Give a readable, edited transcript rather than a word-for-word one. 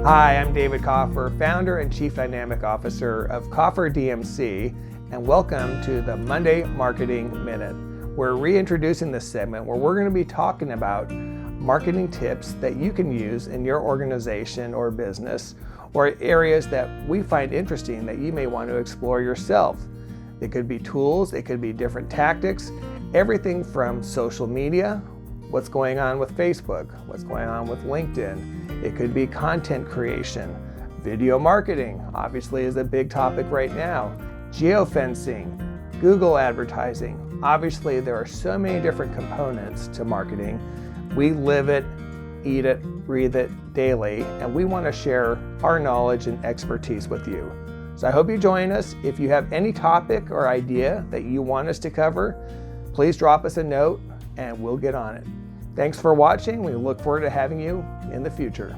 Hi, I'm David Kaufer, founder and chief dynamic officer of Kaufer DMC, and welcome to the Monday Marketing Minute. We're reintroducing this segment where we're going to be talking about marketing tips that you can use in your organization or business, or areas that we find interesting that you may want to explore yourself. It could be tools, it could be different tactics, everything from social media, what's going on with Facebook, what's going on with LinkedIn. It could be content creation, video marketing, obviously is a big topic right now, geofencing, Google advertising. Obviously there are so many different components to marketing. We live it, eat it, breathe it daily, and we want to share our knowledge and expertise with you. So I hope you join us. If you have any topic or idea that you want us to cover, please drop us a note and we'll get on it. Thanks for watching. We look forward to having you in the future.